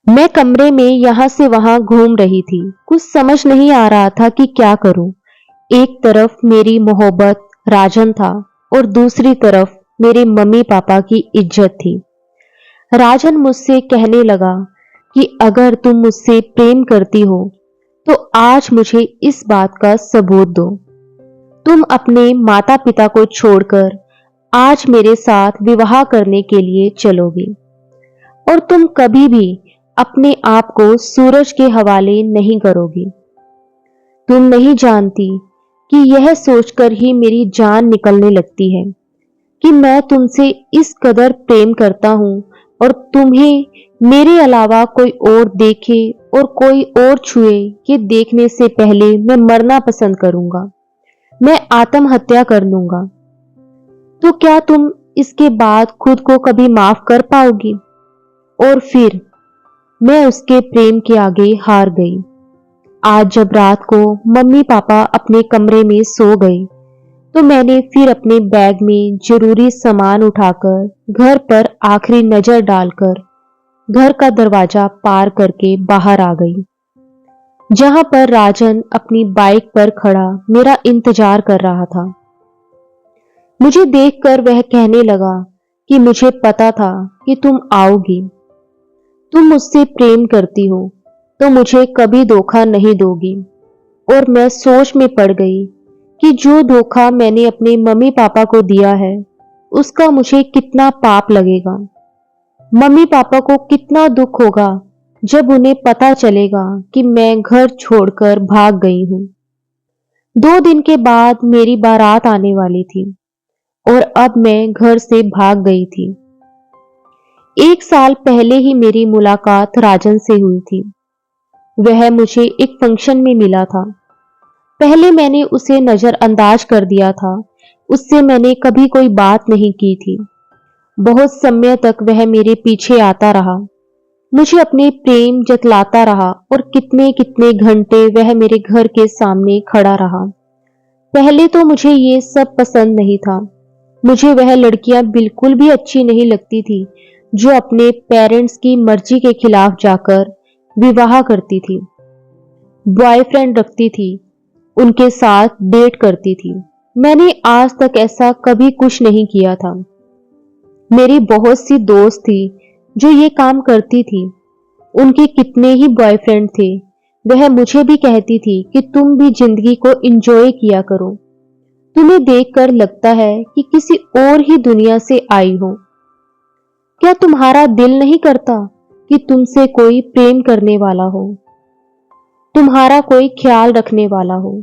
मैं कमरे में यहाँ से वहां घूम रही थी। कुछ समझ नहीं आ रहा था कि क्या करूं। एक तरफ मेरी मोहब्बत राजन था और दूसरी तरफ मेरे मम्मी पापा की इज्जत थी। राजन मुझसे कहने लगा कि अगर तुम मुझसे प्रेम करती हो तो आज मुझे इस बात का सबूत दो। तुम अपने माता पिता को छोड़कर आज मेरे साथ विवाह करने के लिए चलोगी और तुम कभी भी अपने आप को सूरज के हवाले नहीं करोगी। तुम नहीं जानती कि यह सोचकर ही मेरी जान निकलने लगती है कि मैं तुमसे इस कदर प्रेम करता हूं और तुम्हें मेरे अलावा कोई और देखे और कोई और छुए, ये देखने से पहले मैं मरना पसंद करूंगा। मैं आत्महत्या कर लूंगा। तो क्या तुम इसके बाद खुद को कभी माफ कर पाओगी? और फिर मैं उसके प्रेम के आगे हार गई। आज जब रात को मम्मी पापा अपने कमरे में सो गए तो मैंने फिर अपने बैग में जरूरी सामान उठाकर घर पर आखिरी नजर डालकर घर का दरवाजा पार करके बाहर आ गई, जहां पर राजन अपनी बाइक पर खड़ा मेरा इंतजार कर रहा था। मुझे देखकर वह कहने लगा कि मुझे पता था कि तुम आओगी। तुम मुझसे प्रेम करती हो तो मुझे कभी धोखा नहीं दोगी। और मैं सोच में पड़ गई कि जो धोखा मैंने अपने मम्मी पापा को दिया है उसका मुझे कितना पाप लगेगा। मम्मी पापा को कितना दुख होगा जब उन्हें पता चलेगा कि मैं घर छोड़कर भाग गई हूं। 2 दिन के बाद मेरी बारात आने वाली थी और अब मैं घर से भाग गई थी। 1 साल पहले ही मेरी मुलाकात राजन से हुई थी। वह मुझे एक फंक्शन में मिला था। पहले मैंने उसे नजरअंदाज कर दिया था। उससे मैंने कभी कोई बात नहीं की थी। बहुत समय तक वह मेरे पीछे आता रहा, मुझे अपने प्रेम जतलाता रहा और कितने कितने घंटे वह मेरे घर के सामने खड़ा रहा। पहले तो मुझे ये सब पसंद नहीं था। मुझे वह लड़कियां बिल्कुल भी अच्छी नहीं लगती थी जो अपने पेरेंट्स की मर्जी के खिलाफ जाकर विवाह करती थी, बॉयफ्रेंड रखती थी, उनके साथ डेट करती थी। मैंने आज तक ऐसा कभी कुछ नहीं किया था। मेरी बहुत सी दोस्त थी जो ये काम करती थी। उनके कितने ही बॉयफ्रेंड थे। वह मुझे भी कहती थी कि तुम भी जिंदगी को एंजॉय किया करो। तुम्हें देखकर लगता है कि किसी और ही दुनिया से आई हो। क्या तुम्हारा दिल नहीं करता कि तुमसे कोई प्रेम करने वाला हो, तुम्हारा कोई ख्याल रखने वाला हो?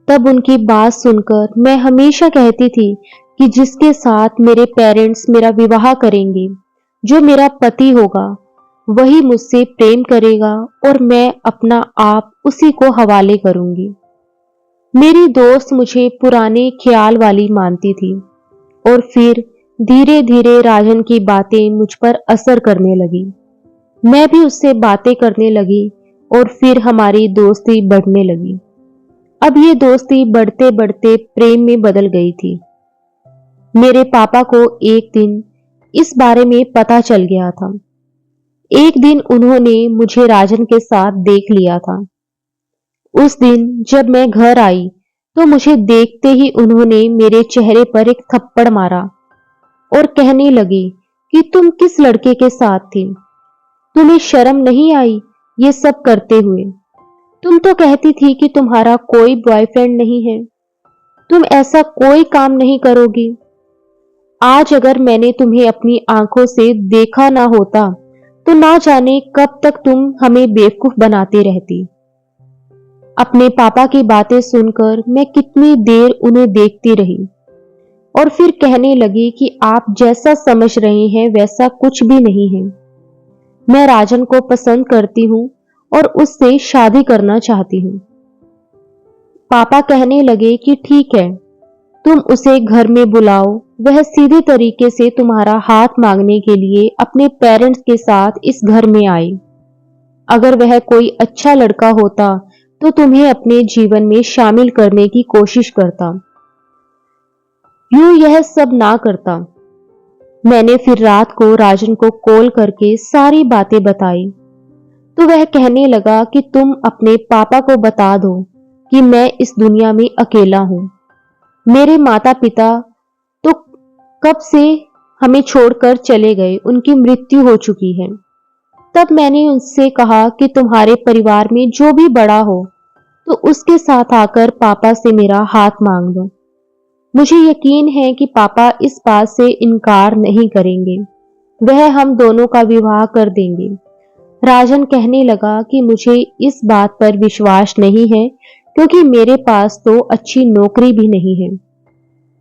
तब उनकी बात सुनकर मैं हमेशा कहती थी कि जिसके साथ मेरे पेरेंट्स मेरा विवाह करेंगे, जो मेरा पति होगा, वही मुझसे प्रेम करेगा और मैं अपना आप उसी को हवाले करूंगी। मेरी दोस्त मुझे पुराने ख्याल वाली मानती थी और फिर धीरे धीरे राजन की बातें मुझ पर असर करने लगी। मैं भी उससे बातें करने लगी और फिर हमारी दोस्ती बढ़ने लगी। अब ये दोस्ती बढ़ते बढ़ते प्रेम में बदल गई थी। मेरे पापा को एक दिन इस बारे में पता चल गया था। एक दिन उन्होंने मुझे राजन के साथ देख लिया था। उस दिन जब मैं घर आई तो मुझे देखते ही उन्होंने मेरे चेहरे पर एक थप्पड़ मारा और कहने लगे कि तुम किस लड़के के साथ थी? तुम्हें शर्म नहीं आई ये सब करते हुए? तुम तो कहती थी कि तुम्हारा कोई बॉयफ्रेंड नहीं है, तुम ऐसा कोई काम नहीं करोगी। आज अगर मैंने तुम्हें अपनी आंखों से देखा ना होता तो ना जाने कब तक तुम हमें बेवकूफ बनाते रहती। अपने पापा की बातें सुनकर मैं कितनी देर उन्हें देखती रही और फिर कहने लगी कि आप जैसा समझ रहे हैं वैसा कुछ भी नहीं है। मैं राजन को पसंद करती हूं और उससे शादी करना चाहती हूं। पापा कहने लगे कि ठीक है, तुम उसे घर में बुलाओ। वह सीधे तरीके से तुम्हारा हाथ मांगने के लिए अपने पेरेंट्स के साथ इस घर में आई। अगर वह कोई अच्छा लड़का होता तो तुम्हें अपने जीवन में शामिल करने की कोशिश करता, यूं यह सब ना करता। मैंने फिर रात को राजन को कॉल करके सारी बातें बताई तो वह कहने लगा कि तुम अपने पापा को बता दो कि मैं इस दुनिया में अकेला हूं। मेरे माता पिता तो कब से हमें छोड़कर चले गए, उनकी मृत्यु हो चुकी है। तब मैंने उनसे कहा कि तुम्हारे परिवार में जो भी बड़ा हो तो उसके साथ आकर पापा से मेरा हाथ मांग लो। मुझे यकीन है कि पापा इस बात से इनकार नहीं करेंगे, वह हम दोनों का विवाह कर देंगे। राजन कहने लगा कि मुझे इस बात पर विश्वास नहीं है, क्योंकि मेरे पास तो अच्छी नौकरी भी नहीं है।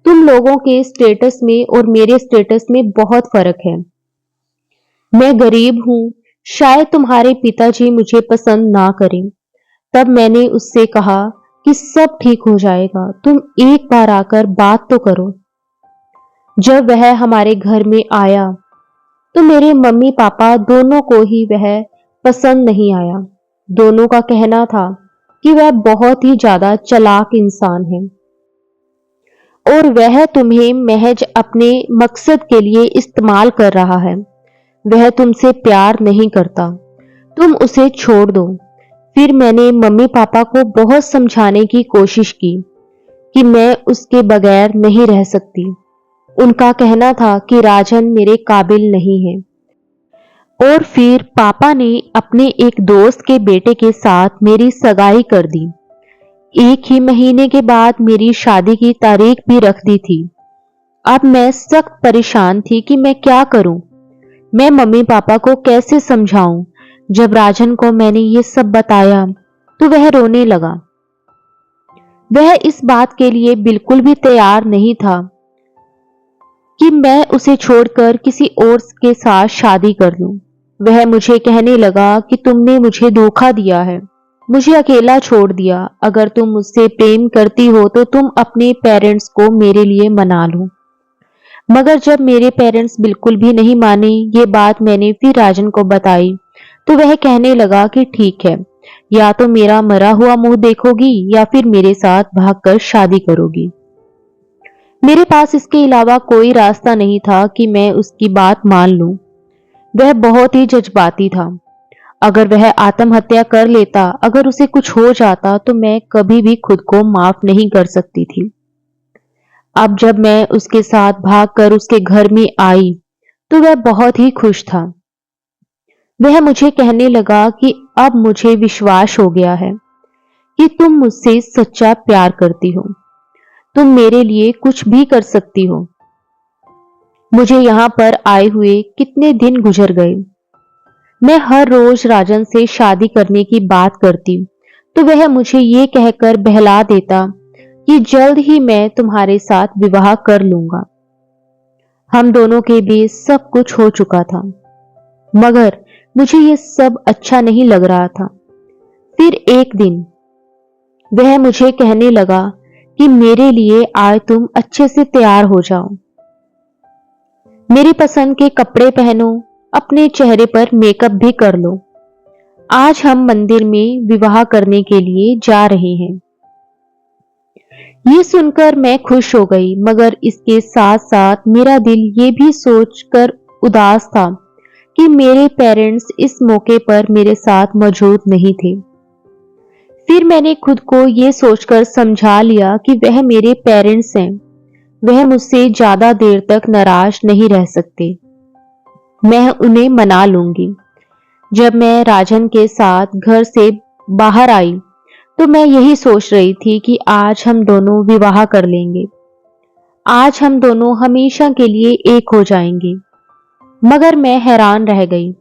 तुम लोगों के स्टेटस में और मेरे स्टेटस में बहुत फर्क है। मैं गरीब हूं, शायद तुम्हारे पिताजी मुझे पसंद ना करें। तब मैंने उससे कहा कि सब ठीक हो जाएगा, तुम एक बार आकर बात तो करो। जब वह हमारे घर में आया तो मेरे मम्मी पापा दोनों को ही वह पसंद नहीं आया। दोनों का कहना था कि वह बहुत ही ज्यादा चालाक इंसान है और वह तुम्हें महज अपने मकसद के लिए इस्तेमाल कर रहा है। वह तुमसे प्यार नहीं करता, तुम उसे छोड़ दो। फिर मैंने मम्मी पापा को बहुत समझाने की कोशिश की कि मैं उसके बगैर नहीं रह सकती। उनका कहना था कि राजन मेरे काबिल नहीं है। और फिर पापा ने अपने एक दोस्त के बेटे के साथ मेरी सगाई कर दी। एक ही महीने के बाद मेरी शादी की तारीख भी रख दी थी। अब मैं सख्त परेशान थी कि मैं क्या करूं। मैं मम्मी पापा को कैसे समझाऊं। जब राजन को मैंने ये सब बताया तो वह रोने लगा। वह इस बात के लिए बिल्कुल भी तैयार नहीं था कि मैं उसे छोड़कर किसी और के साथ शादी कर लूं। वह मुझे कहने लगा कि तुमने मुझे धोखा दिया है, मुझे अकेला छोड़ दिया। अगर तुम मुझसे प्रेम करती हो तो तुम अपने पेरेंट्स को मेरे लिए मना लो। मगर जब मेरे पेरेंट्स बिल्कुल भी नहीं माने, ये बात मैंने फिर राजन को बताई तो वह कहने लगा कि ठीक है, या तो मेरा मरा हुआ मुंह देखोगी या फिर मेरे साथ भागकर शादी करोगी। मेरे पास इसके अलावा कोई रास्ता नहीं था कि मैं उसकी बात मान लूं। वह बहुत ही जज्बाती था। अगर वह आत्महत्या कर लेता, अगर उसे कुछ हो जाता तो मैं कभी भी खुद को माफ नहीं कर सकती थी। अब जब मैं उसके साथ भागकर उसके घर में आई तो वह बहुत ही खुश था। वह मुझे कहने लगा कि अब मुझे विश्वास हो गया है कि तुम मुझसे सच्चा प्यार करती हो, तुम मेरे लिए कुछ भी कर सकती हो। मुझे यहां पर आए हुए कितने दिन गुजर गए। मैं हर रोज राजन से शादी करने की बात करती तो वह मुझे ये कहकर बहला देता कि जल्द ही मैं तुम्हारे साथ विवाह कर लूंगा। हम दोनों के बीच सब कुछ हो चुका था, मगर मुझे ये सब अच्छा नहीं लग रहा था। फिर एक दिन वह मुझे कहने लगा कि मेरे लिए आज तुम अच्छे से तैयार हो जाओ, मेरी पसंद के कपड़े पहनो, अपने चेहरे पर मेकअप भी कर लो। आज हम मंदिर में विवाह करने के लिए जा रहे हैं। ये सुनकर मैं खुश हो गई, मगर इसके साथ साथ मेरा दिल ये भी सोचकर उदास था कि मेरे पेरेंट्स इस मौके पर मेरे साथ मौजूद नहीं थे। फिर मैंने खुद को ये सोचकर समझा लिया कि वह मेरे पेरेंट्स हैं, वह मुझसे ज्यादा देर तक नाराज नहीं रह सकते, मैं उन्हें मना लूंगी। जब मैं राजन के साथ घर से बाहर आई तो मैं यही सोच रही थी कि आज हम दोनों विवाह कर लेंगे, आज हम दोनों हमेशा के लिए एक हो जाएंगे। मगर मैं हैरान रह गई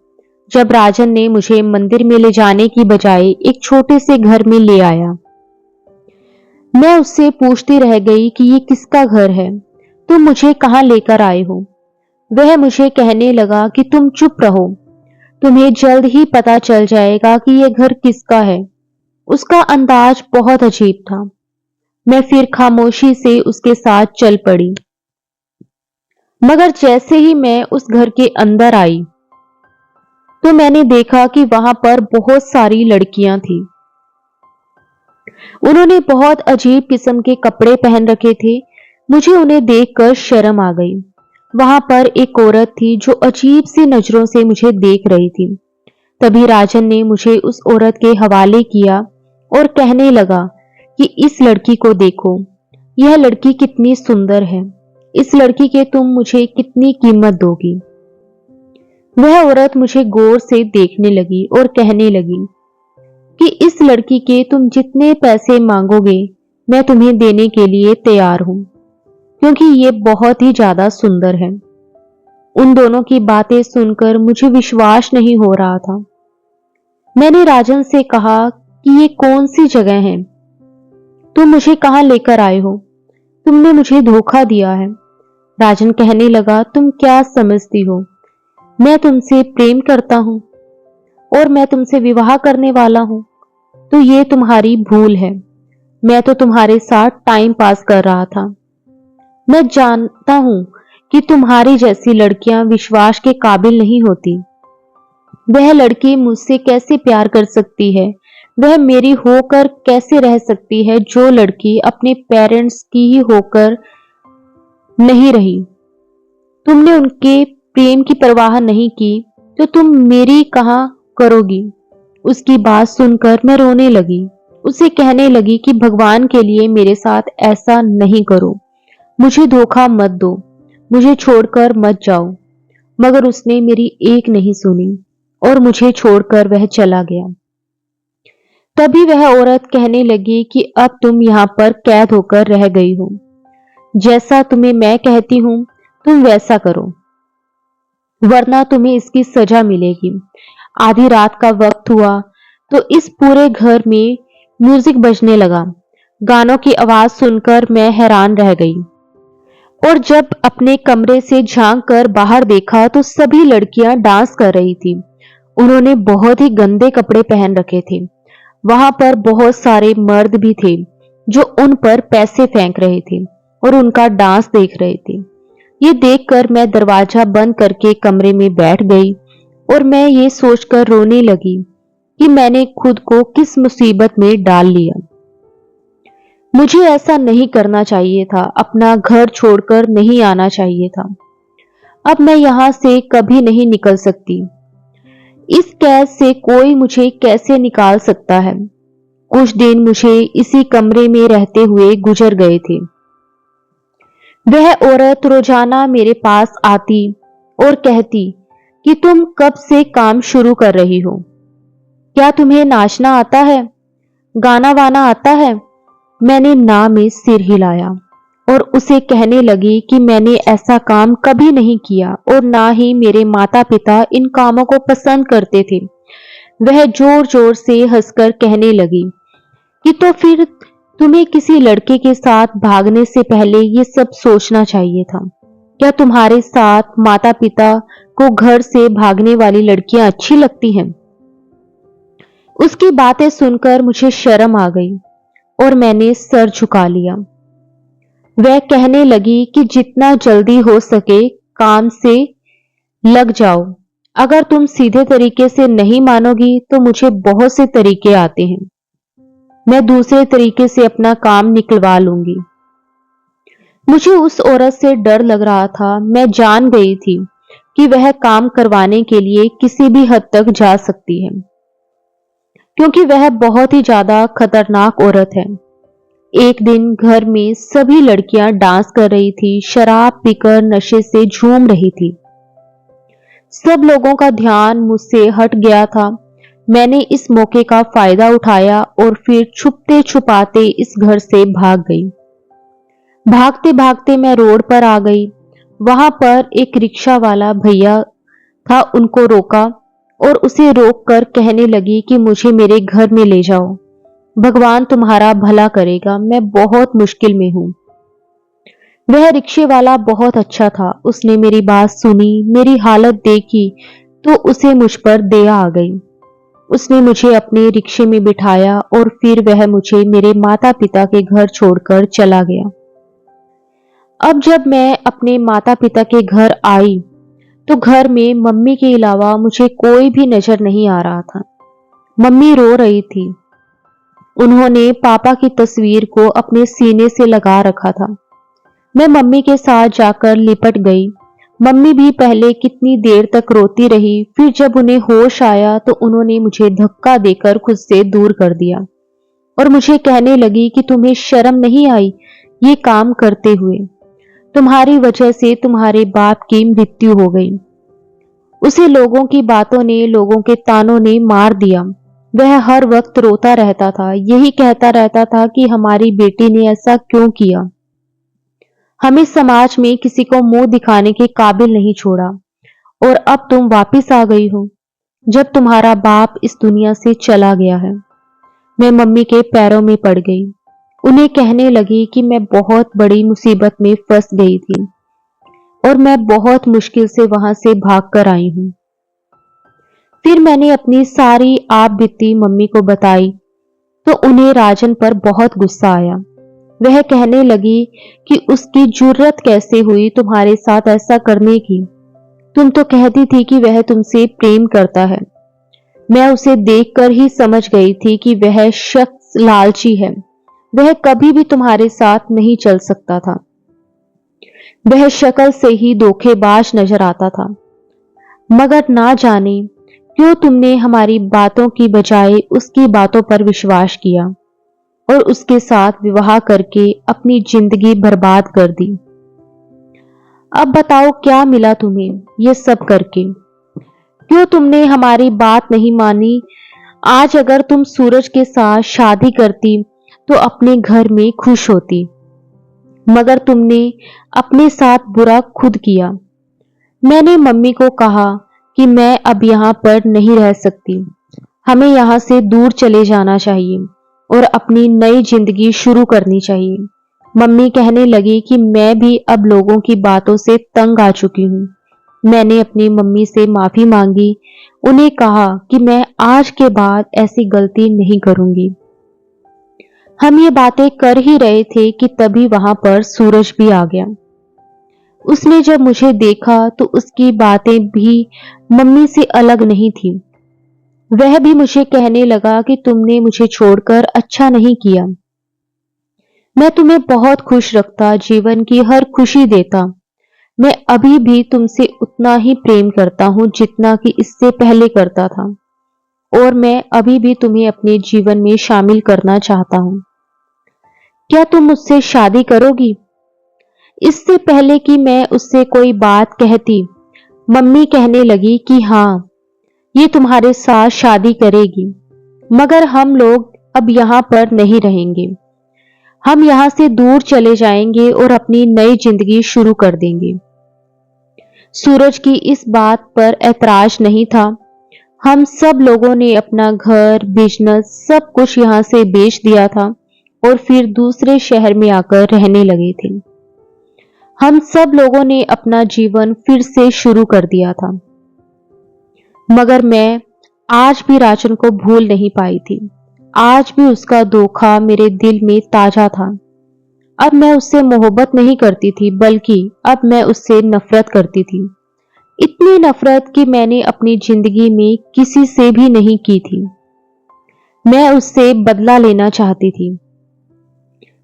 जब राजन ने मुझे मंदिर में ले जाने की बजाय एक छोटे से घर में ले आया। मैं उससे पूछती रह गई कि ये किसका घर है, तुम मुझे कहां लेकर आए हो। वह मुझे कहने लगा कि तुम चुप रहो, तुम्हें जल्द ही पता चल जाएगा कि यह घर किसका है। उसका अंदाज बहुत अजीब था। मैं फिर खामोशी से उसके साथ चल पड़ी। मगर जैसे ही मैं उस घर के अंदर आई तो मैंने देखा कि वहां पर बहुत सारी लड़कियां थी। उन्होंने बहुत अजीब किस्म के कपड़े पहन रखे थे। मुझे उन्हें देखकर शर्म आ गई। वहां पर एक औरत थी जो अजीब सी नजरों से मुझे देख रही थी तभी राजन ने मुझे उस औरत के हवाले किया और कहने लगा कि इस लड़की को देखो, यह लड़की कितनी सुंदर है, इस लड़की के तुम मुझे कितनी कीमत दोगी। वह औरत मुझे गौर से देखने लगी और कहने लगी कि इस लड़की के तुम जितने पैसे मांगोगे मैं तुम्हें देने के लिए तैयार हूं, क्योंकि ये बहुत ही ज्यादा सुंदर है। उन दोनों की बातें सुनकर मुझे विश्वास नहीं हो रहा था। मैंने राजन से कहा कि ये कौन सी जगह है, तुम मुझे कहां लेकर आए हो, तुमने मुझे धोखा दिया है। राजन कहने लगा, तुम क्या समझती हो, मैं तुमसे प्रेम करता हूं और मैं तुमसे विवाह करने वाला हूं, तो ये तुम्हारी भूल है। मैं तो तुम्हारे साथ टाइम पास कर रहा था। मैं जानता हूं कि तुम्हारी जैसी लड़कियां विश्वास के काबिल नहीं होती। वह लड़की मुझसे कैसे प्यार कर सकती है, वह मेरी होकर कैसे रह सकती है, जो लड़की अपने पेरेंट्स की ही होकर नहीं रही। तुमने उनके प्रेम की परवाह नहीं की तो तुम मेरी कहां करोगी। उसकी बात सुनकर मैं रोने लगी। उसे कहने लगी कि भगवान के लिए मेरे साथ ऐसा नहीं करो, मुझे धोखा मत दो, मुझे छोड़कर मत जाओ। मगर उसने मेरी एक नहीं सुनी और मुझे छोड़कर वह चला गया। तभी वह औरत कहने लगी कि अब तुम यहाँ पर कैद होकर रह गई हो, जैसा तुम्हें मैं कहती हूं तुम वैसा करो, वरना तुम्हें इसकी सजा मिलेगी। आधी रात का वक्त हुआ तो इस पूरे घर में म्यूजिक बजने लगा। गानों की आवाज सुनकर मैं हैरान रह गई और जब अपने कमरे से झांक कर बाहर देखा तो सभी लड़कियां डांस कर रही थी। उन्होंने बहुत ही गंदे कपड़े पहन रखे थे। वहां पर बहुत सारे मर्द भी थे जो उन पर पैसे फेंक रहे थे और उनका डांस देख रहे थे। ये देखकर मैं दरवाजा बंद करके कमरे में बैठ गई और मैं ये सोचकर रोने लगी कि मैंने खुद को किस मुसीबत में डाल लिया। मुझे ऐसा नहीं करना चाहिए था, अपना घर छोड़कर नहीं आना चाहिए था। अब मैं यहां से कभी नहीं निकल सकती। इस कैद से कोई मुझे कैसे निकाल सकता है। कुछ दिन मुझे इसी कमरे में रहते हुए गुजर गए थे। वह औरत रोजाना मेरे पास आती और कहती कि तुम कब से काम शुरू कर रही हो, क्या तुम्हें नाचना आता है, गाना वाना आता है। मैंने ना में सिर हिलाया और उसे कहने लगी कि मैंने ऐसा काम कभी नहीं किया और ना ही मेरे माता पिता इन कामों को पसंद करते थे। वह जोर जोर से हंसकर कहने लगी कि तो फिर तुम्हें किसी लड़के के साथ भागने से पहले ये सब सोचना चाहिए था। क्या तुम्हारे साथ माता पिता को घर से भागने वाली लड़कियां अच्छी लगती हैं? उसकी बातें सुनकर मुझे शर्म आ गई और मैंने सर झुका लिया। वह कहने लगी कि जितना जल्दी हो सके काम से लग जाओ। अगर तुम सीधे तरीके से नहीं मानोगी तो मुझे बहुत से तरीके आते हैं, मैं दूसरे तरीके से अपना काम निकलवा लूंगी। मुझे उस औरत से डर लग रहा था। मैं जान गई थी कि वह काम करवाने के लिए किसी भी हद तक जा सकती है, क्योंकि वह बहुत ही ज्यादा खतरनाक औरत है। एक दिन घर में सभी लड़कियां डांस कर रही थी, शराब पीकर नशे से झूम रही थी। सब लोगों का ध्यान मुझसे हट गया था। मैंने इस मौके का फायदा उठाया और फिर छुपते छुपाते इस घर से भाग गई। भागते भागते मैं रोड पर आ गई। वहां पर एक रिक्शा वाला भैया था, उनको रोका और उसे रोककर कहने लगी कि मुझे मेरे घर में ले जाओ, भगवान तुम्हारा भला करेगा, मैं बहुत मुश्किल में हूं। वह रिक्शे वाला बहुत अच्छा था। उसने मेरी बात सुनी, मेरी हालत देखी तो उसे मुझ पर दया आ गई। उसने मुझे अपने रिक्शे में बिठाया और फिर वह मुझे मेरे माता पिता के घर छोड़कर चला गया। अब जब मैं अपने माता पिता के घर आई तो घर में मम्मी के अलावा मुझे कोई भी नजर नहीं आ रहा था। मम्मी रो रही थी। उन्होंने पापा की तस्वीर को अपने सीने से लगा रखा था। मैं मम्मी के साथ जाकर लिपट गई। मम्मी भी पहले कितनी देर तक रोती रही, फिर जब उन्हें होश आया तो उन्होंने मुझे धक्का देकर खुद से दूर कर दिया और मुझे कहने लगी कि तुम्हें शर्म नहीं आई ये काम करते हुए। तुम्हारी वजह से तुम्हारे बाप की मृत्यु हो गई। उसे लोगों की बातों ने, लोगों के तानों ने मार दिया। वह हर वक्त रोता रहता था, यही कहता रहता था कि हमारी बेटी ने ऐसा क्यों किया। हमें समाज में किसी को मुंह दिखाने के काबिल नहीं छोड़ा और अब तुम वापिस आ गई हो जब तुम्हारा बाप इस दुनिया से चला गया है। मैं मम्मी के पैरों में पड़ गई। उन्हें कहने लगी कि मैं बहुत बड़ी मुसीबत में फंस गई थी और मैं बहुत मुश्किल से वहां से भाग कर आई हूं। फिर मैंने अपनी सारी आप बीती मम्मी को बताई तो उन्हें राजन पर बहुत गुस्सा आया। वह कहने लगी कि उसकी जुर्रत कैसे हुई तुम्हारे साथ ऐसा करने की। तुम तो कहती थी कि वह तुमसे प्रेम करता है। मैं उसे देखकर ही समझ गई थी कि वह शख्स लालची है। वह कभी भी तुम्हारे साथ नहीं चल सकता था। वह शक्ल से ही धोखेबाज नजर आता था। मगर ना जाने क्यों तुमने हमारी बातों की बजाय उसकी बातों पर विश्वास किया और उसके साथ विवाह करके अपनी जिंदगी बर्बाद कर दी। अब बताओ क्या मिला तुम्हें ये सब करके? क्यों तुमने हमारी बात नहीं मानी? आज अगर तुम सूरज के साथ शादी करती तो अपने घर में खुश होती, मगर तुमने अपने साथ बुरा खुद किया। मैंने मम्मी को कहा कि मैं अब यहाँ पर नहीं रह सकती, हमें यहाँ से दूर चले जाना चाहिए और अपनी नई जिंदगी शुरू करनी चाहिए। मम्मी कहने लगी कि मैं भी अब लोगों की बातों से तंग आ चुकी हूँ। मैंने अपनी मम्मी से माफी मांगी, उन्हें कहा कि मैं आज के बाद ऐसी गलती नहीं करूंगी। हम ये बातें कर ही रहे थे कि तभी वहां पर सूरज भी आ गया। उसने जब मुझे देखा तो उसकी बातें भी मम्मी से अलग नहीं थी। वह भी मुझे कहने लगा कि तुमने मुझे छोड़कर अच्छा नहीं किया। मैं तुम्हें बहुत खुश रखता, जीवन की हर खुशी देता। मैं अभी भी तुमसे उतना ही प्रेम करता हूं जितना कि इससे पहले करता था और मैं अभी भी तुम्हें अपने जीवन में शामिल करना चाहता हूं। क्या तुम मुझसे शादी करोगी? इससे पहले कि मैं उससे कोई बात कहती, मम्मी कहने लगी कि हाँ, ये तुम्हारे साथ शादी करेगी, मगर हम लोग अब यहाँ पर नहीं रहेंगे। हम यहाँ से दूर चले जाएंगे और अपनी नई जिंदगी शुरू कर देंगे। सूरज की इस बात पर ऐतराज नहीं था। हम सब लोगों ने अपना घर, बिजनेस, सब कुछ यहाँ से बेच दिया था और फिर दूसरे शहर में आकर रहने लगे थे। हम सब लोगों ने अपना जीवन फिर से शुरू कर दिया था, मगर मैं आज भी राजन को भूल नहीं पाई थी। आज भी उसका धोखा मेरे दिल में ताजा था। अब मैं उससे मोहब्बत नहीं करती थी, बल्कि अब मैं उससे नफरत करती थी। इतनी नफरत कि मैंने अपनी जिंदगी में किसी से भी नहीं की थी। मैं उससे बदला लेना चाहती थी।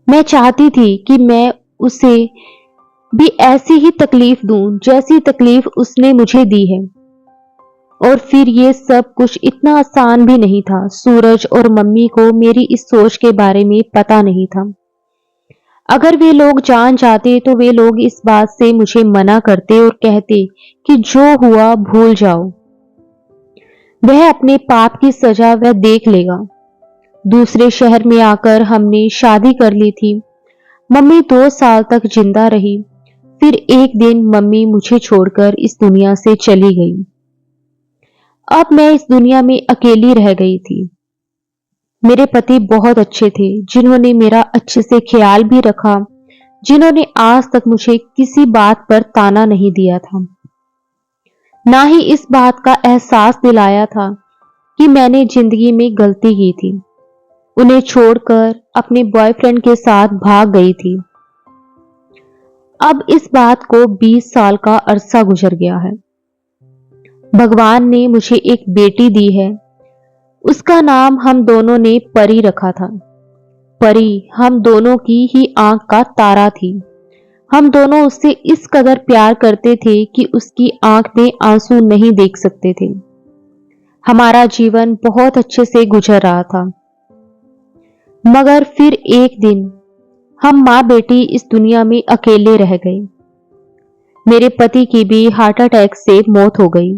मैं चाहती थी कि मैं उसे भी ऐसी ही तकलीफ दूं जैसी तकलीफ उसने मुझे दी है। और फिर ये सब कुछ इतना आसान भी नहीं था। सूरज और मम्मी को मेरी इस सोच के बारे में पता नहीं था। अगर वे लोग जान जाते तो वे लोग इस बात से मुझे मना करते और कहते कि जो हुआ भूल जाओ, वह अपने पाप की सजा वह देख लेगा। दूसरे शहर में आकर हमने शादी कर ली थी। मम्मी 2 साल तक जिंदा रही। फिर एक दिन मम्मी मुझे छोड़कर इस दुनिया से चली गई। अब मैं इस दुनिया में अकेली रह गई थी। मेरे पति बहुत अच्छे थे, जिन्होंने मेरा अच्छे से ख्याल भी रखा, जिन्होंने आज तक मुझे किसी बात पर ताना नहीं दिया था, ना ही इस बात का एहसास दिलाया था कि मैंने जिंदगी में गलती की थी। उन्हें छोड़कर अपने बॉयफ्रेंड के साथ भाग गई थी। अब इस बात को 20 साल का अरसा गुजर गया है। भगवान ने मुझे एक बेटी दी है। उसका नाम हम दोनों ने परी रखा था। परी हम दोनों की ही आंख का तारा थी। हम दोनों उससे इस कदर प्यार करते थे कि उसकी आंख में आंसू नहीं देख सकते थे। हमारा जीवन बहुत अच्छे से गुजर रहा था। मगर फिर एक दिन हम माँ बेटी इस दुनिया में अकेले रह गए। मेरे पति की भी हार्ट अटैक से मौत हो गई।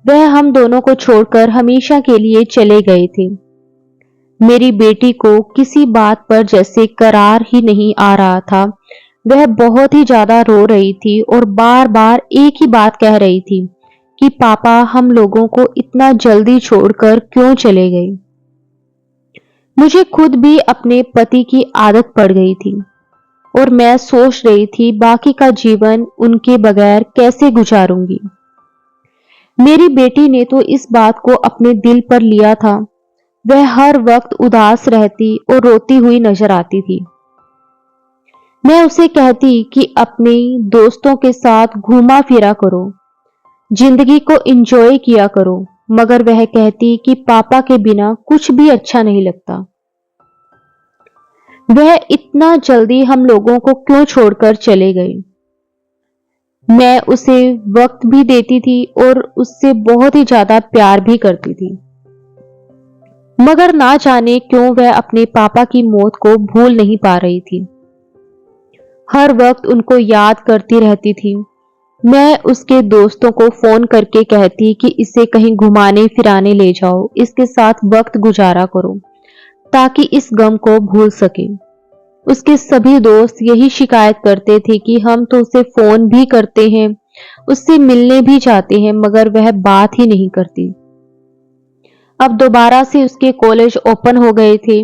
वह हम दोनों को छोड़कर हमेशा के लिए चले गए थे। मेरी बेटी को किसी बात पर जैसे करार ही नहीं आ रहा था। वह बहुत ही ज्यादा रो रही थी और बार बार एक ही बात कह रही थी कि पापा हम लोगों को इतना जल्दी छोड़कर क्यों चले गए। मुझे खुद भी अपने पति की आदत पड़ गई थी और मैं सोच रही थी बाकी का जीवन उनके बगैर कैसे गुजारूंगी। मेरी बेटी ने तो इस बात को अपने दिल पर लिया था। वह हर वक्त उदास रहती और रोती हुई नजर आती थी। मैं उसे कहती कि अपने दोस्तों के साथ घूमा फिरा करो, जिंदगी को एंजॉय किया करो, मगर वह कहती कि पापा के बिना कुछ भी अच्छा नहीं लगता। वह इतना जल्दी हम लोगों को क्यों छोड़कर चले गए। मैं उसे वक्त भी देती थी और उससे बहुत ही ज्यादा प्यार भी करती थी, मगर ना जाने क्यों वह अपने पापा की मौत को भूल नहीं पा रही थी। हर वक्त उनको याद करती रहती थी। मैं उसके दोस्तों को फोन करके कहती कि इसे कहीं घुमाने फिराने ले जाओ, इसके साथ वक्त गुजारा करो ताकि इस गम को भूल सके। उसके सभी दोस्त यही शिकायत करते थे कि हम तो उसे फोन भी करते हैं, उससे मिलने भी जाते हैं, मगर वह बात ही नहीं करती। अब दोबारा से उसके कॉलेज ओपन हो गए थे,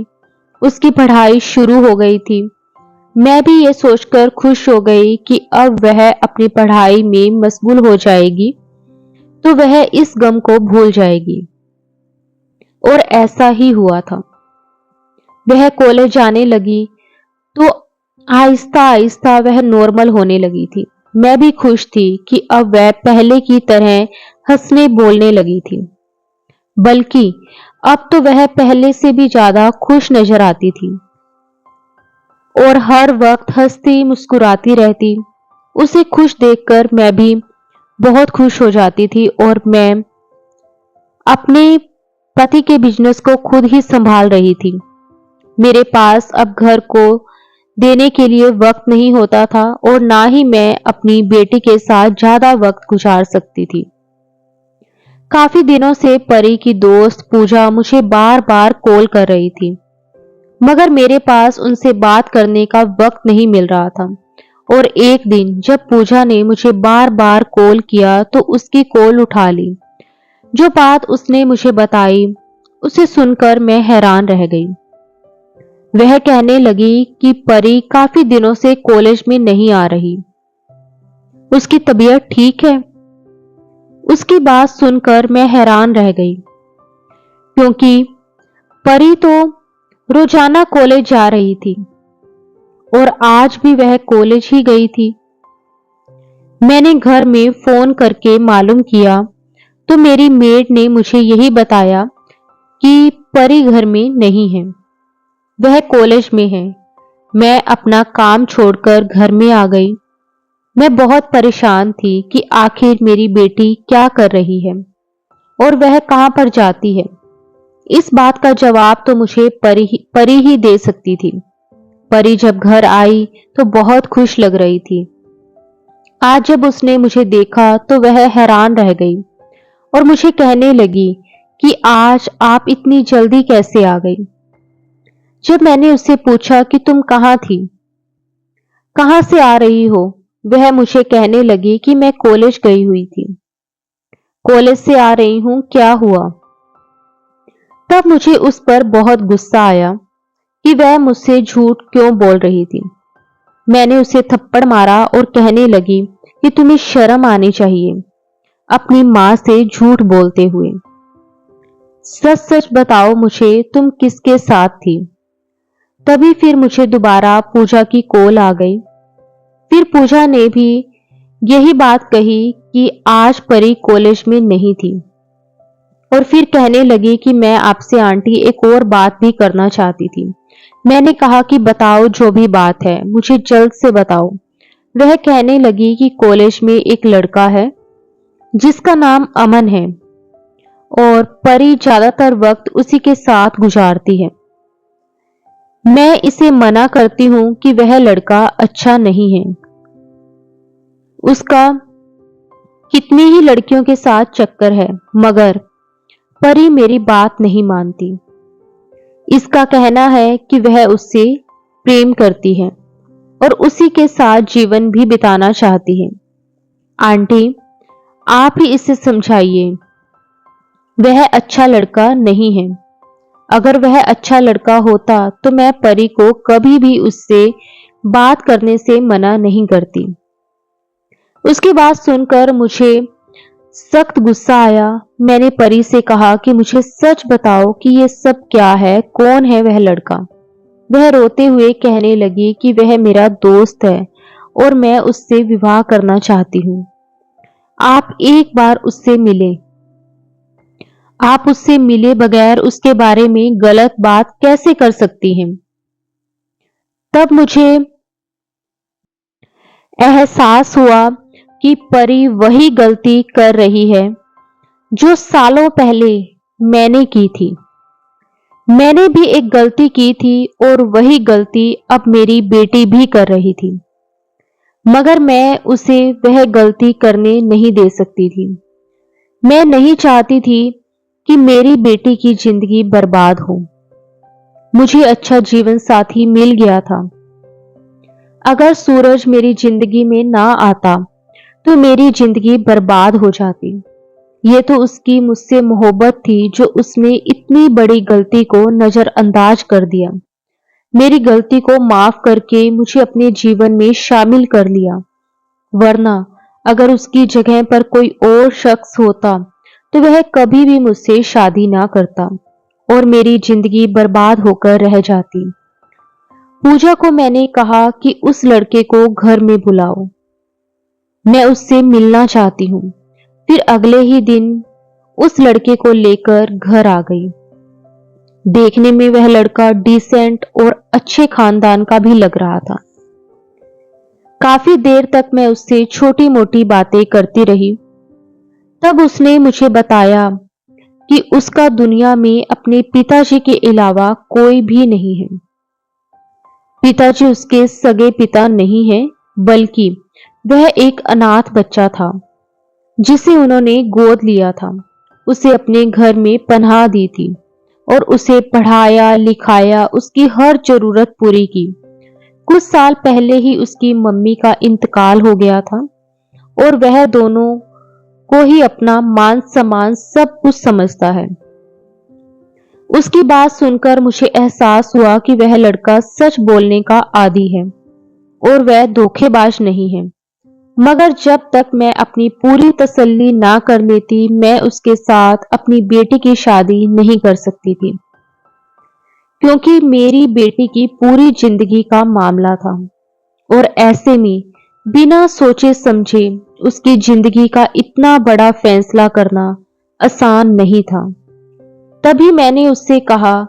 उसकी पढ़ाई शुरू हो गई थी। मैं भी ये सोचकर खुश हो गई कि अब वह अपनी पढ़ाई में मशगूल हो जाएगी तो वह इस गम को भूल जाएगी। और ऐसा ही हुआ था। वह कॉलेज जाने लगी तो आहिस्ता आहिस्ता वह नॉर्मल होने लगी थी। मैं भी खुश थी कि अब वह पहले की तरह हंसने बोलने लगी थी, बल्कि अब तो वह पहले से भी ज्यादा खुश नजर आती थी और हर वक्त हंसती मुस्कुराती रहती। उसे खुश देखकर मैं भी बहुत खुश हो जाती थी और मैं अपने पति के बिजनेस को खुद ही संभाल रही थी। मेरे पास अब घर को देने के लिए वक्त नहीं होता था और ना ही मैं अपनी बेटी के साथ ज्यादा वक्त गुजार सकती थी। काफी दिनों से परी की दोस्त पूजा मुझे बार बार कॉल कर रही थी, मगर मेरे पास उनसे बात करने का वक्त नहीं मिल रहा था। और एक दिन जब पूजा ने मुझे बार बार कॉल किया तो उसकी कॉल उठा ली। जो बात उसने मुझे बताई उसे सुनकर मैं हैरान रह गई। वह कहने लगी कि परी काफी दिनों से कॉलेज में नहीं आ रही, उसकी तबीयत ठीक है। उसकी बात सुनकर मैं हैरान रह गई, क्योंकि परी तो रोजाना कॉलेज जा रही थी और आज भी वह कॉलेज ही गई थी। मैंने घर में फोन करके मालूम किया तो मेरी मेड ने मुझे यही बताया कि परी घर में नहीं है, वह कॉलेज में है। मैं अपना काम छोड़कर घर में आ गई। मैं बहुत परेशान थी कि आखिर मेरी बेटी क्या कर रही है और वह कहां पर जाती है। इस बात का जवाब तो मुझे परी ही दे सकती थी। परी जब घर आई तो बहुत खुश लग रही थी। आज जब उसने मुझे देखा तो वह हैरान रह गई और मुझे कहने लगी कि आज आप इतनी जल्दी कैसे आ गई। जब मैंने उससे पूछा कि तुम कहाँ थी, कहां से आ रही हो, वह मुझे कहने लगी कि मैं कॉलेज गई हुई थी। कॉलेज से आ रही हूं, क्या हुआ? तब मुझे उस पर बहुत गुस्सा आया कि वह मुझसे झूठ क्यों बोल रही थी। मैंने उसे थप्पड़ मारा और कहने लगी कि तुम्हें शर्म आनी चाहिए अपनी मां से झूठ बोलते हुए। सच सच बताओ मुझे, तुम किसके साथ थी? तभी फिर मुझे दोबारा पूजा की कॉल आ गई। फिर पूजा ने भी यही बात कही कि आज परी कॉलेज में नहीं थी और फिर कहने लगी कि मैं आपसे आंटी एक और बात भी करना चाहती थी। मैंने कहा कि बताओ, जो भी बात है मुझे जल्द से बताओ। वह कहने लगी कि कॉलेज में एक लड़का है जिसका नाम अमन है और परी ज्यादातर वक्त उसी के साथ गुजारती है। मैं इसे मना करती हूं कि वह लड़का अच्छा नहीं है। उसका कितनी ही लड़कियों के साथ चक्कर है, मगर परी मेरी बात नहीं मानती। इसका कहना है कि वह उससे प्रेम करती है और उसी के साथ जीवन भी बिताना चाहती है। आंटी, आप ही इसे समझाइए। वह अच्छा लड़का नहीं है। अगर वह अच्छा लड़का होता तो मैं परी को कभी भी उससे बात करने से मना नहीं करती। उसकी बात सुनकर मुझे सख्त गुस्सा आया। मैंने परी से कहा कि मुझे सच बताओ कि ये सब क्या है, कौन है वह लड़का। वह रोते हुए कहने लगी कि वह मेरा दोस्त है और मैं उससे विवाह करना चाहती हूँ। आप एक बार उससे मिले। आप उससे मिले बगैर उसके बारे में गलत बात कैसे कर सकती हैं? तब मुझे एहसास हुआ कि परी वही गलती कर रही है जो सालों पहले मैंने की थी। मैंने भी एक गलती की थी और वही गलती अब मेरी बेटी भी कर रही थी, मगर मैं उसे वह गलती करने नहीं दे सकती थी। मैं नहीं चाहती थी कि मेरी बेटी की जिंदगी बर्बाद हो। मुझे अच्छा जीवन साथी मिल गया था। अगर सूरज मेरी जिंदगी में ना आता तो मेरी जिंदगी बर्बाद हो जाती। ये तो उसकी मुझसे मोहब्बत थी जो उसने इतनी बड़ी गलती को नजरअंदाज कर दिया। मेरी गलती को माफ करके मुझे अपने जीवन में शामिल कर लिया। वरना अगर उसकी जगह पर कोई और शख्स होता तो वह कभी भी मुझसे शादी ना करता और मेरी जिंदगी बर्बाद होकर रह जाती। पूजा को मैंने कहा कि उस लड़के को घर में बुलाओ, मैं उससे मिलना चाहती हूँ। फिर अगले ही दिन उस लड़के को लेकर घर आ गई। देखने में वह लड़का डिसेंट और अच्छे खानदान का भी लग रहा था। काफी देर तक मैं उससे छोटी मोटी बातें करती रही। तब उसने मुझे बताया कि उसका दुनिया में अपने पिताजी के अलावा कोई भी नहीं है। पिताजी उसके सगे पिता नहीं है, बल्कि वह एक अनाथ बच्चा था जिसे उन्होंने गोद लिया था। उसे अपने घर में पनाह दी थी और उसे पढ़ाया लिखाया, उसकी हर जरूरत पूरी की। कुछ साल पहले ही उसकी मम्मी का इंतकाल हो गया था और वह दोनों को ही अपना मान सम्मान सब कुछ समझता है। उसकी बात सुनकर मुझे एहसास हुआ कि वह लड़का सच बोलने का आदी है और वह धोखेबाज नहीं है। मगर जब तक मैं अपनी पूरी तसल्ली ना कर लेती, मैं उसके साथ अपनी बेटी की शादी नहीं कर सकती थी, क्योंकि मेरी बेटी की पूरी जिंदगी का मामला था और ऐसे में बिना सोचे समझे उसकी जिंदगी का इतना बड़ा फैसला करना आसान नहीं था। तभी मैंने उससे कहा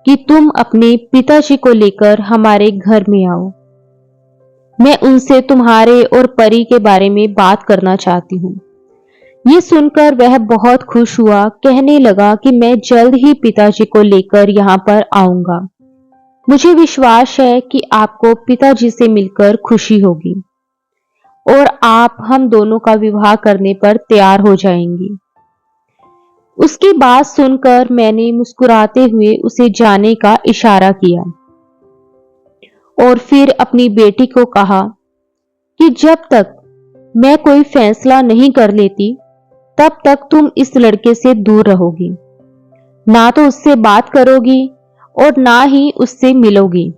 कि तुम अपने पिताजी को लेकर हमारे घर में आओ। मैं उनसे तुम्हारे और परी के बारे में बात करना चाहती हूँ। ये सुनकर वह बहुत खुश हुआ। कहने लगा कि मैं जल्द ही पिताजी को लेकर यहाँ पर आऊंगा। मुझे विश्वास है कि आपको पिताजी से मिलकर खुशी होगी और आप हम दोनों का विवाह करने पर तैयार हो जाएंगी। उसकी बात सुनकर मैंने मुस्कुराते हुए उसे जाने का इशारा किया और फिर अपनी बेटी को कहा कि जब तक मैं कोई फैसला नहीं कर लेती तब तक तुम इस लड़के से दूर रहोगी। ना तो उससे बात करोगी और ना ही उससे मिलोगी।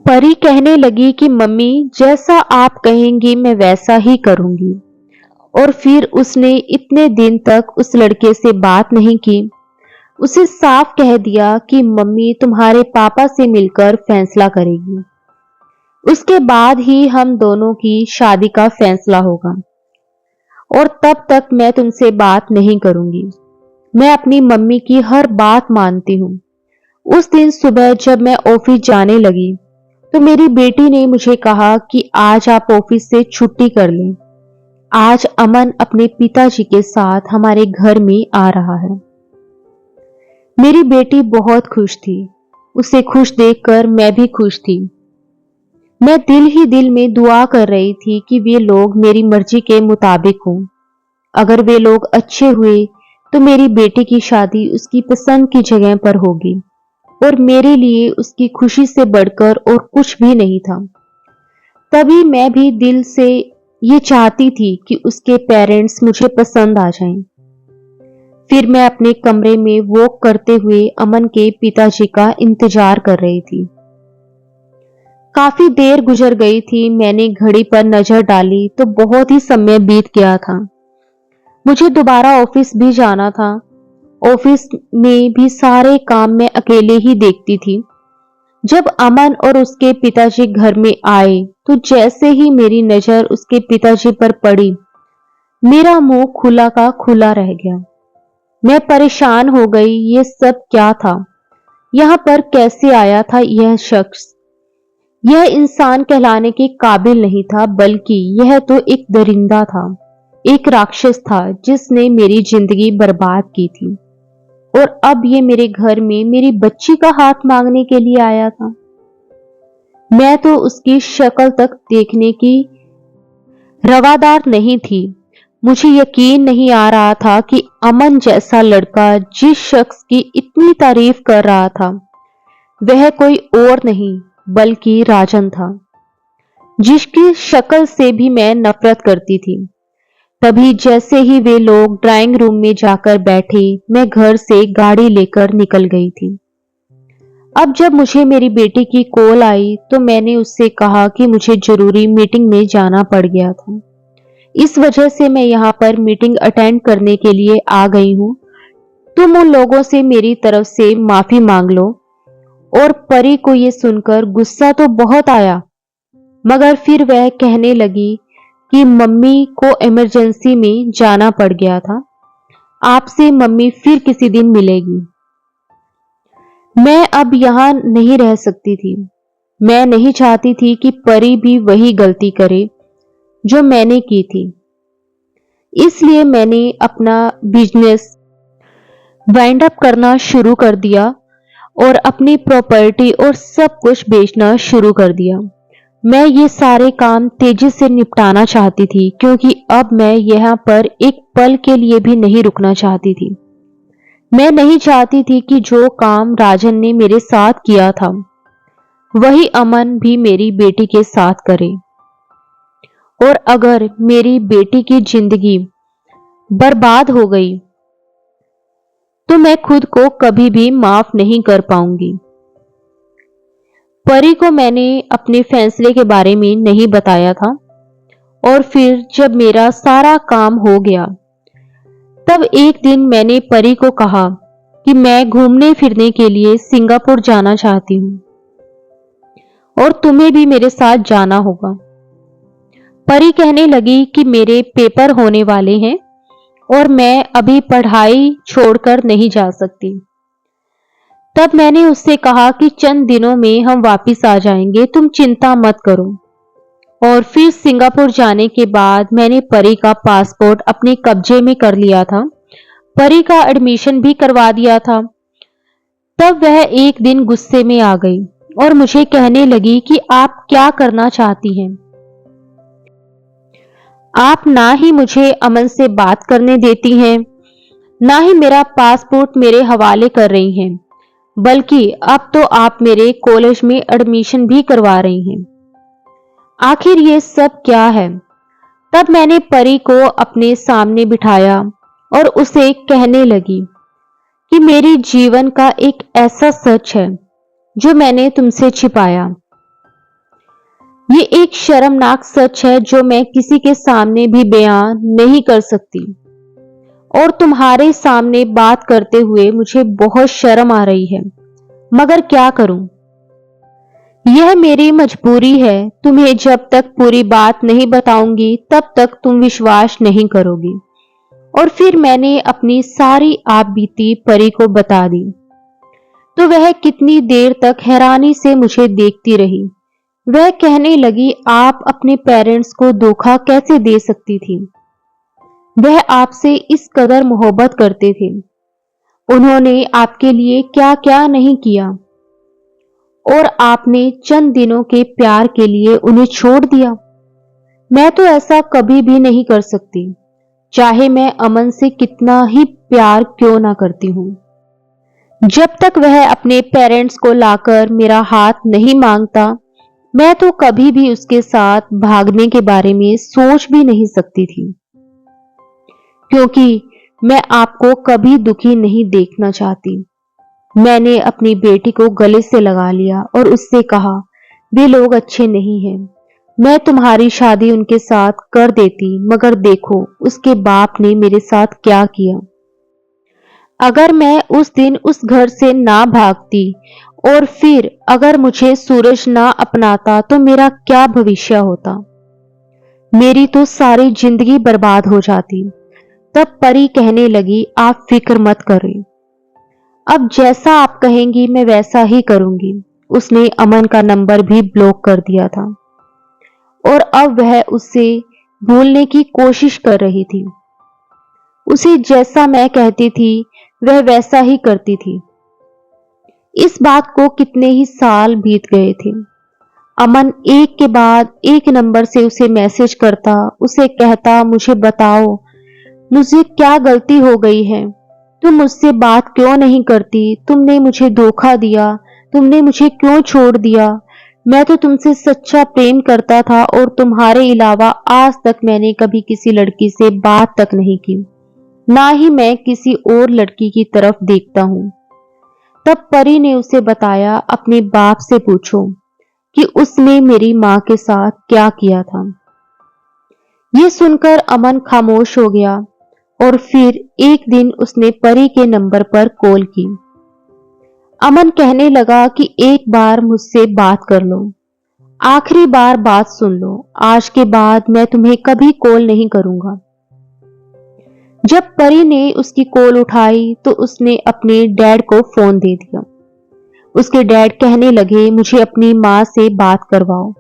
परी कहने लगी कि मम्मी, जैसा आप कहेंगी मैं वैसा ही करूंगी। और फिर उसने इतने दिन तक उस लड़के से बात नहीं की। उसे साफ कह दिया कि मम्मी तुम्हारे पापा से मिलकर फैसला करेगी। उसके बाद ही हम दोनों की शादी का फैसला होगा और तब तक मैं तुमसे बात नहीं करूंगी। मैं अपनी मम्मी की हर बात मानती हूँ। उस दिन सुबह जब मैं ऑफिस जाने लगी तो मेरी बेटी ने मुझे कहा कि आज आप ऑफिस से छुट्टी कर लें। आज अमन अपने पिताजी के साथ हमारे घर में आ रहा है। मेरी बेटी बहुत खुश थी। उसे खुश देखकर मैं भी खुश थी। मैं दिल ही दिल में दुआ कर रही थी कि वे लोग मेरी मर्जी के मुताबिक हों। अगर वे लोग अच्छे हुए तो मेरी बेटी की शादी उसकी पसंद की जगह पर होगी और मेरे लिए उसकी खुशी से बढ़कर और कुछ भी नहीं था। तभी मैं भी दिल से ये चाहती थी कि उसके पेरेंट्स मुझे पसंद आ जाएं। फिर मैं अपने कमरे में वॉक करते हुए अमन के पिताजी का इंतजार कर रही थी। काफी देर गुजर गई थी। मैंने घड़ी पर नजर डाली तो बहुत ही समय बीत गया था। मुझे दोबारा ऑफिस भी जाना था। ऑफिस में भी सारे काम मैं अकेले ही देखती थी। जब अमन और उसके पिताजी घर में आए तो जैसे ही मेरी नजर उसके पिताजी पर पड़ी, मेरा मुंह खुला का खुला रह गया। मैं परेशान हो गई। ये सब क्या था? यहाँ पर कैसे आया था यह शख्स? यह इंसान कहलाने के काबिल नहीं था, बल्कि यह तो एक दरिंदा था, एक राक्षस था जिसने मेरी जिंदगी बर्बाद की थी। और अब ये मेरे घर में मेरी बच्ची का हाथ मांगने के लिए आया था। मैं तो उसकी शक्ल तक देखने की रवादार नहीं थी। मुझे यकीन नहीं आ रहा था कि अमन जैसा लड़का जिस शख्स की इतनी तारीफ कर रहा था, वह कोई और नहीं बल्कि राजन था, जिसकी शक्ल से भी मैं नफरत करती थी। तभी जैसे ही वे लोग ड्राइंग रूम में जाकर बैठे, मैं घर से गाड़ी लेकर निकल गई थी। अब जब मुझे मेरी बेटी की कॉल आई तो मैंने उससे कहा कि मुझे जरूरी मीटिंग में जाना पड़ गया था। इस वजह से मैं यहाँ पर मीटिंग अटेंड करने के लिए आ गई हूँ। तुम उन लोगों से मेरी तरफ से माफी मांग लो। और परी को ये सुनकर गुस्सा तो बहुत आया, मगर फिर वह कहने लगी कि मम्मी को इमरजेंसी में जाना पड़ गया था। आपसे मम्मी फिर किसी दिन मिलेगी। मैं अब यहां नहीं रह सकती थी। मैं नहीं चाहती थी कि परी भी वही गलती करे जो मैंने की थी। इसलिए मैंने अपना बिजनेस वाइंड अप करना शुरू कर दिया और अपनी प्रॉपर्टी और सब कुछ बेचना शुरू कर दिया। मैं ये सारे काम तेजी से निपटाना चाहती थी, क्योंकि अब मैं यहाँ पर एक पल के लिए भी नहीं रुकना चाहती थी। मैं नहीं चाहती थी कि जो काम राजन ने मेरे साथ किया था, वही अमन भी मेरी बेटी के साथ करे। और अगर मेरी बेटी की जिंदगी बर्बाद हो गई तो मैं खुद को कभी भी माफ नहीं कर पाऊंगी। परी को मैंने अपने फैसले के बारे में नहीं बताया था। और फिर जब मेरा सारा काम हो गया, तब एक दिन मैंने परी को कहा कि मैं घूमने फिरने के लिए सिंगापुर जाना चाहती हूं और तुम्हें भी मेरे साथ जाना होगा। परी कहने लगी कि मेरे पेपर होने वाले हैं और मैं अभी पढ़ाई छोड़कर नहीं जा सकती। तब मैंने उससे कहा कि चंद दिनों में हम वापस आ जाएंगे, तुम चिंता मत करो। और फिर सिंगापुर जाने के बाद मैंने परी का पासपोर्ट अपने कब्जे में कर लिया था। परी का एडमिशन भी करवा दिया था। तब वह एक दिन गुस्से में आ गई और मुझे कहने लगी कि आप क्या करना चाहती हैं? आप ना ही मुझे अमन से बात करने देती हैं, ना ही मेरा पासपोर्ट मेरे हवाले कर रही हैं, बल्कि अब तो आप मेरे कॉलेज में एडमिशन भी करवा रही हैं। आखिर ये सब क्या है? तब मैंने परी को अपने सामने बिठाया और उसे कहने लगी कि मेरी जीवन का एक ऐसा सच है जो मैंने तुमसे छिपाया। ये एक शर्मनाक सच है जो मैं किसी के सामने भी बयान नहीं कर सकती। और तुम्हारे सामने बात करते हुए मुझे बहुत शर्म आ रही है, मगर क्या करूं? यह मेरी मजबूरी है। तुम्हें जब तक पूरी बात नहीं बताऊंगी तब तक तुम विश्वास नहीं करोगी। और फिर मैंने अपनी सारी आप बीती परी को बता दी। तो वह कितनी देर तक हैरानी से मुझे देखती रही। वह कहने लगी, आप अपने पेरेंट्स को धोखा कैसे दे सकती थी? वह आपसे इस कदर मोहब्बत करते थे। उन्होंने आपके लिए क्या क्या नहीं किया और आपने चंद दिनों के प्यार के लिए उन्हें छोड़ दिया। मैं तो ऐसा कभी भी नहीं कर सकती, चाहे मैं अमन से कितना ही प्यार क्यों ना करती हूँ। जब तक वह अपने पेरेंट्स को लाकर मेरा हाथ नहीं मांगता, मैं तो कभी भी उसके साथ भागने के बारे में सोच भी नहीं सकती थी, क्योंकि मैं आपको कभी दुखी नहीं देखना चाहती। मैंने अपनी बेटी को गले से लगा लिया और उससे कहा, वे लोग अच्छे नहीं हैं। मैं तुम्हारी शादी उनके साथ कर देती, मगर देखो उसके बाप ने मेरे साथ क्या किया। अगर मैं उस दिन उस घर से ना भागती और फिर अगर मुझे सूरज ना अपनाता तो मेरा क्या भविष्य होता। मेरी तो सारी जिंदगी बर्बाद हो जाती। तब परी कहने लगी, आप फिक्र मत करें, अब जैसा आप कहेंगी मैं वैसा ही करूंगी। उसने अमन का नंबर भी ब्लॉक कर दिया था और अब वह उससे भूलने की कोशिश कर रही थी। उसे जैसा मैं कहती थी वह वैसा ही करती थी। इस बात को कितने ही साल बीत गए थे। अमन एक के बाद एक नंबर से उसे मैसेज करता, उसे कहता, मुझे बताओ मुझे क्या गलती हो गई है, तुम मुझसे बात क्यों नहीं करती, तुमने मुझे धोखा दिया, तुमने मुझे क्यों छोड़ दिया। मैं तो तुमसे सच्चा प्रेम करता था और तुम्हारे अलावा आज तक मैंने कभी किसी लड़की से बात तक नहीं की, ना ही मैं किसी और लड़की की तरफ देखता हूँ। तब परी ने उसे बताया, अपने बाप से पूछो कि उसने मेरी माँ के साथ क्या किया था। ये सुनकर अमन खामोश हो गया और फिर एक दिन उसने परी के नंबर पर कॉल की। अमन कहने लगा कि एक बार मुझसे बात कर लो, आखिरी बार बात सुन लो, आज के बाद मैं तुम्हें कभी कॉल नहीं करूंगा। जब परी ने उसकी कॉल उठाई तो उसने अपने डैड को फोन दे दिया। उसके डैड कहने लगे, मुझे अपनी माँ से बात करवाओ,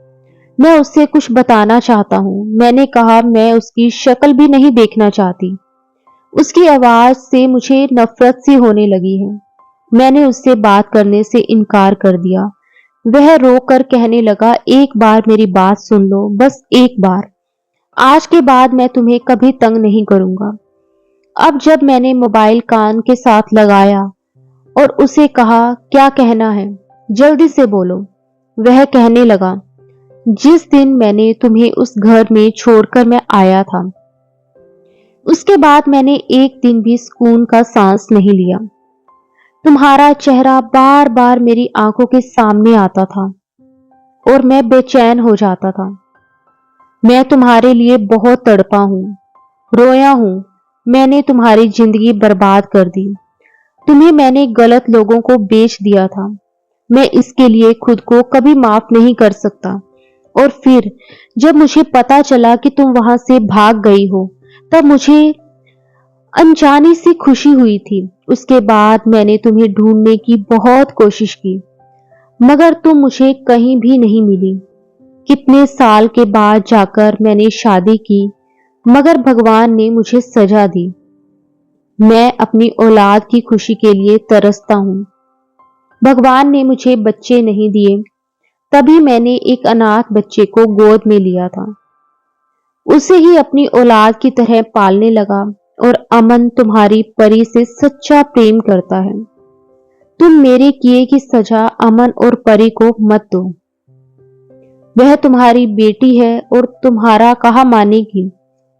मैं उससे कुछ बताना चाहता हूँ। मैंने कहा, मैं उसकी शक्ल भी नहीं देखना चाहती, उसकी आवाज से मुझे नफरत सी होने लगी है। मैंने उससे बात करने से इनकार कर दिया। वह रोकर कहने लगा, एक बार मेरी बात सुन लो, बस एक बार, आज के बाद मैं तुम्हें कभी तंग नहीं करूंगा। अब जब मैंने मोबाइल कान के साथ लगाया और उसे कहा, क्या कहना है, जल्दी से बोलो। वह कहने लगा, जिस दिन मैंने तुम्हें उस घर में छोड़कर मैं आया था, उसके बाद मैंने एक दिन भी सुकून का सांस नहीं लिया। तुम्हारा चेहरा बार बार मेरी आंखों के सामने आता था और मैं बेचैन हो जाता था। मैं तुम्हारे लिए बहुत तड़पा हूं, रोया हूं। मैंने तुम्हारी जिंदगी बर्बाद कर दी। तुम्हें मैंने गलत लोगों को बेच दिया था। मैं इसके लिए खुद को कभी माफ नहीं कर सकता। और फिर जब मुझे पता चला कि तुम वहां से भाग गई हो, तब मुझे अनजानी सी खुशी हुई थी। उसके बाद मैंने तुम्हें ढूंढने की बहुत कोशिश की, मगर तुम मुझे कहीं भी नहीं मिली। कितने साल के बाद जाकर मैंने शादी की, मगर भगवान ने मुझे सजा दी। मैं अपनी औलाद की खुशी के लिए तरसता हूँ। भगवान ने मुझे बच्चे नहीं दिए, तभी मैंने एक अनाथ बच्चे को गोद में लिया था। उसे ही अपनी औलाद की तरह पालने लगा। और अमन तुम्हारी परी से सच्चा प्रेम करता है। तुम मेरे किए की सजा अमन और परी को मत दो। वह तुम्हारी बेटी है और तुम्हारा कहा मानेगी।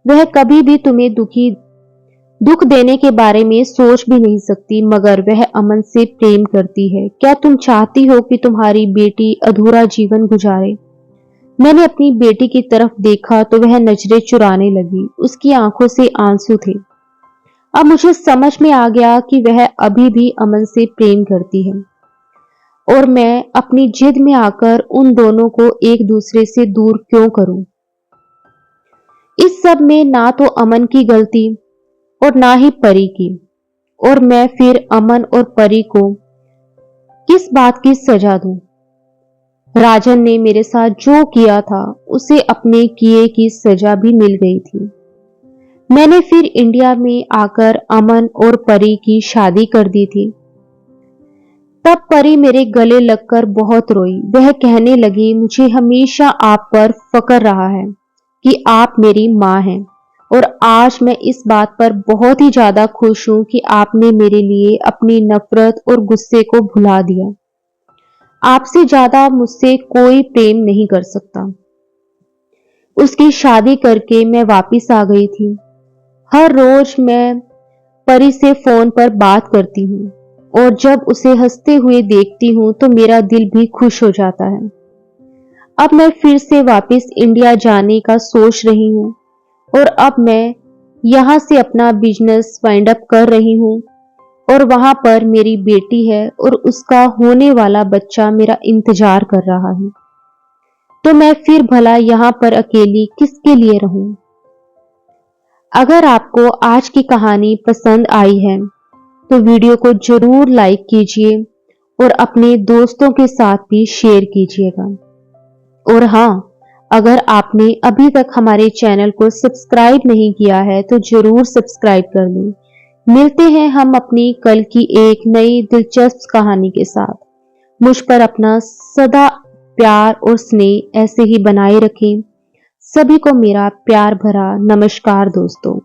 वह कभी भी तुम्हें दुख देने के बारे में सोच भी नहीं सकती, मगर वह अमन से प्रेम करती है। क्या तुम चाहती हो कि तुम्हारी बेटी अधूरा जीवन गुजारे? मैंने अपनी बेटी की तरफ देखा तो वह नजरें चुराने लगी। उसकी आंखों से आंसू थे। अब मुझे समझ में आ गया कि वह अभी भी अमन से प्रेम करती है और मैं अपनी जिद में आकर उन दोनों को एक दूसरे से दूर क्यों करूं। इस सब में ना तो अमन की गलती और ना ही परी की, और मैं फिर अमन और परी को किस बात की सजा दूं। राजन ने मेरे साथ जो किया था उसे अपने किए की सजा भी मिल गई थी। मैंने फिर इंडिया में आकर अमन और परी की शादी कर दी थी। तब परी मेरे गले लगकर बहुत रोई। वह कहने लगी, मुझे हमेशा आप पर फक्र रहा है कि आप मेरी माँ हैं और आज मैं इस बात पर बहुत ही ज्यादा खुश हूं कि आपने मेरे लिए अपनी नफरत और गुस्से को भुला दिया। आपसे ज्यादा मुझसे कोई प्रेम नहीं कर सकता। उसकी शादी करके मैं वापिस आ गई थी। हर रोज मैं परी से फोन पर बात करती हूँ और जब उसे हंसते हुए देखती हूँ तो मेरा दिल भी खुश हो जाता है। अब मैं फिर से वापस इंडिया जाने का सोच रही हूँ और अब मैं यहाँ से अपना बिजनेस वाइंड अप कर रही हूँ और वहां पर मेरी बेटी है और उसका होने वाला बच्चा मेरा इंतजार कर रहा है। तो मैं फिर भला यहाँ पर अकेली किसके लिए रहूं? अगर आपको आज की कहानी पसंद आई है तो वीडियो को जरूर लाइक कीजिए और अपने दोस्तों के साथ भी शेयर कीजिएगा। और हाँ, अगर आपने अभी तक हमारे चैनल को सब्सक्राइब नहीं किया है तो जरूर सब्सक्राइब कर लें। मिलते हैं हम अपनी कल की एक नई दिलचस्प कहानी के साथ। मुझ पर अपना सदा प्यार और स्नेह ऐसे ही बनाए रखें। सभी को मेरा प्यार भरा नमस्कार दोस्तों।